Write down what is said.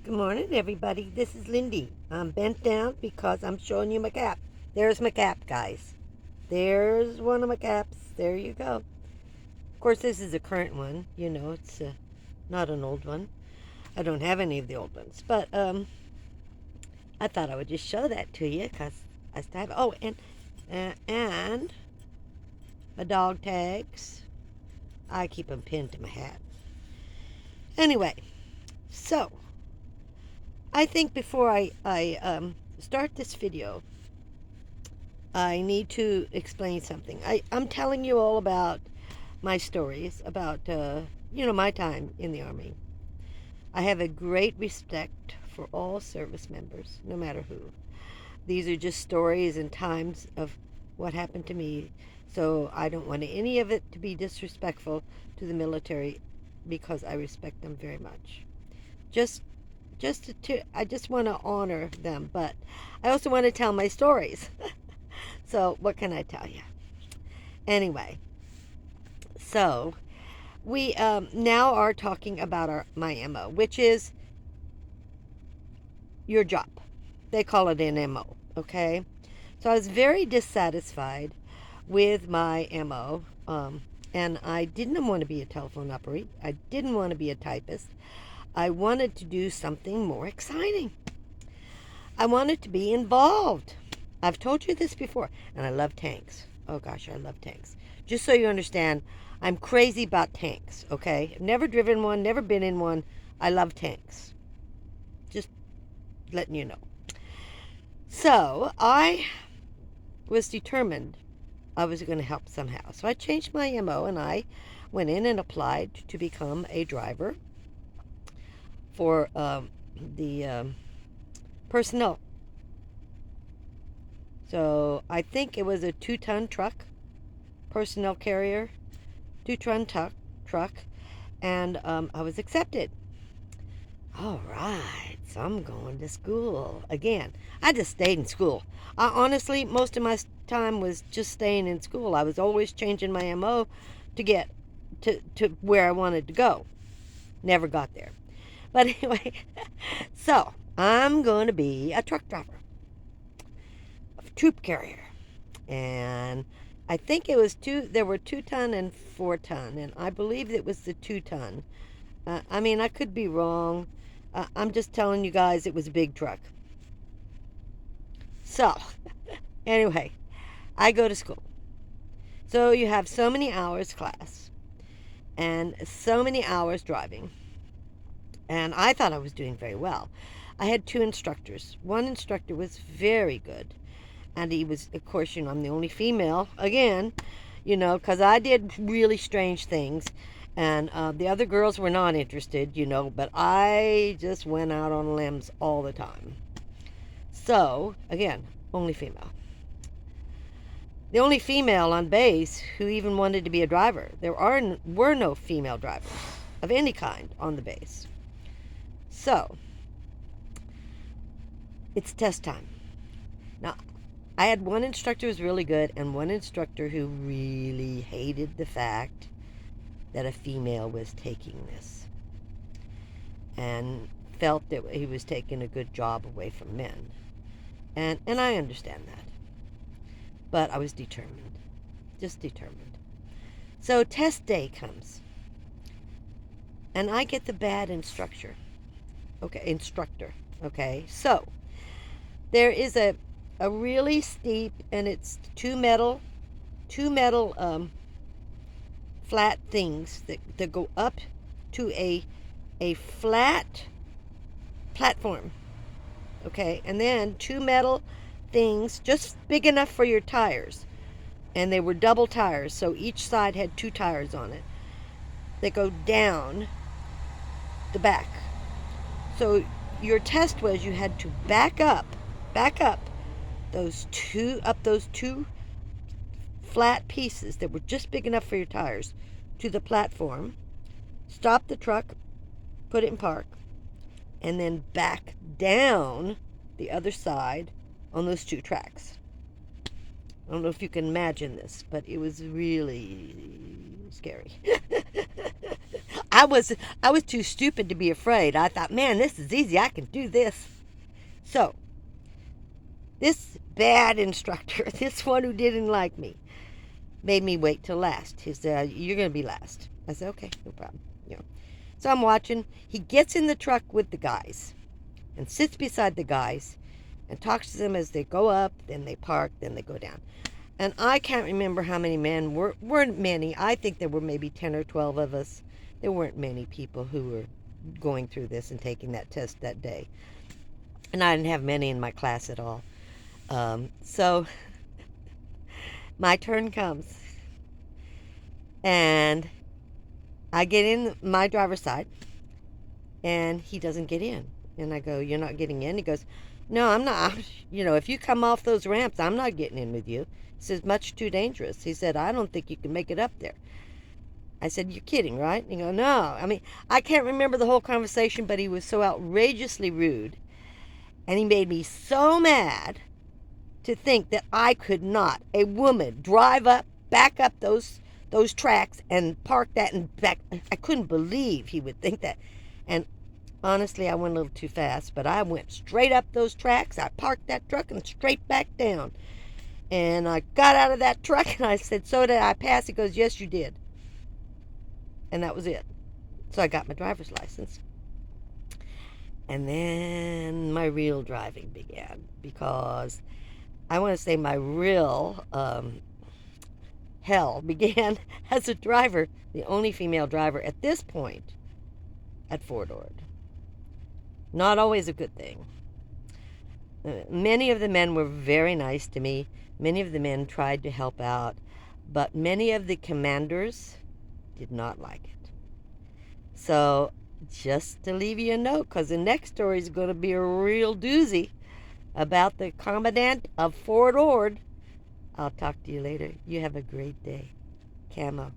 Good morning, everybody. This is Lindy. I'm bent down because I'm showing you my cap. There's my cap, guys. There's one of my caps. There you go. Of course, this is a current one. It's not an old one. I don't have any of the old ones. But I thought I would just show that to you because I still have it. Oh, and my dog tags. I keep them pinned to my hat. Anyway, so I think before I start this video, I need to explain something. I'm telling you all about my stories, about, my time in the Army. I have a great respect for all service members, no matter who. These are just stories and times of what happened to me, so I don't want any of it to be disrespectful to the military because I respect them very much. Just I just want to honor them, but I also want to tell my stories. So what can I tell you? Anyway, so we now are talking about my MO, which is your job. They call it an MO, okay? So I was very dissatisfied with my MO, and I didn't want to be a telephone operator. I didn't want to be a typist. I wanted to do something more exciting. I wanted to be involved. I've told you this before, and I love tanks. Oh gosh, I love tanks. Just so you understand, I'm crazy about tanks, okay? I've never driven one, never been in one. I love tanks. Just letting you know. So I was determined I was going to help somehow. So I changed my MO and I went in and applied to become a driver for the personnel. So I think it was a 2-ton truck, personnel carrier, 2-ton truck, and I was accepted. All right, so I'm going to school again. I just stayed in school. Honestly, most of my time was just staying in school. I was always changing my MO to get to where I wanted to go. Never got there. But anyway, so I'm going to be a truck driver, a troop carrier. And I think it was there were 2-ton and 4-ton, and I believe it was the 2-ton. I could be wrong. I'm just telling you guys it was a big truck. So, anyway, I go to school. So you have so many hours class and so many hours driving. And I thought I was doing very well. I had 2 instructors. One instructor was very good. And he was, of course, I'm the only female, again, because I did really strange things. And the other girls were not interested, but I just went out on limbs all the time. So, again, only female. The only female on base who even wanted to be a driver. There were no female drivers of any kind on the base. So, it's test time. Now, I had one instructor who was really good and one instructor who really hated the fact that a female was taking this and felt that he was taking a good job away from men. And I understand that. But I was determined. Just determined. So test day comes. And I get the bad instructor. Okay, so there is a really steep, and it's two metal flat things that go up to a flat platform. Okay, and then 2 metal things just big enough for your tires, and they were double tires, so each side had 2 tires on it that go down the back. So your test was you had to back up those two flat pieces that were just big enough for your tires to the platform, stop the truck, put it in park, and then back down the other side on those 2 tracks. I don't know if you can imagine this, but it was really scary. I was too stupid to be afraid. I thought, man, this is easy. I can do this. So this bad instructor, this one who didn't like me, made me wait till last. He said, "You're going to be last." I said, "Okay, no problem." You know. So I'm watching. He gets in the truck with the guys and sits beside the guys and talks to them as they go up, then they park, then they go down. And I can't remember how many men weren't many. I think there were maybe 10 or 12 of us. There weren't many people who were going through this and taking that test that day. And I didn't have many in my class at all. So my turn comes. And I get in my driver's side. And he doesn't get in. And I go, "You're not getting in?" He goes, "No, I'm not. If you come off those ramps, I'm not getting in with you." He says, "Much too dangerous." He said, "I don't think you can make it up there." I said, "You're kidding, right?" And he goes, "No." I mean, I can't remember the whole conversation, but he was so outrageously rude. And he made me so mad to think that I could not, a woman, back up those tracks and park that and back. I couldn't believe he would think that. And honestly, I went a little too fast, but I went straight up those tracks. I parked that truck and straight back down. And I got out of that truck and I said, "So did I pass?" He goes, "Yes, you did." And that was it. So I got my driver's license. And then my real driving began because I want to say my real hell began as a driver, the only female driver at this point at Fort Ord. Not always a good thing. Many of the men were very nice to me. Many of the men tried to help out, but many of the commanders did not like it. So, just to leave you a note, because the next story is going to be a real doozy about the commandant of Fort Ord. I'll talk to you later. You have a great day. Camo.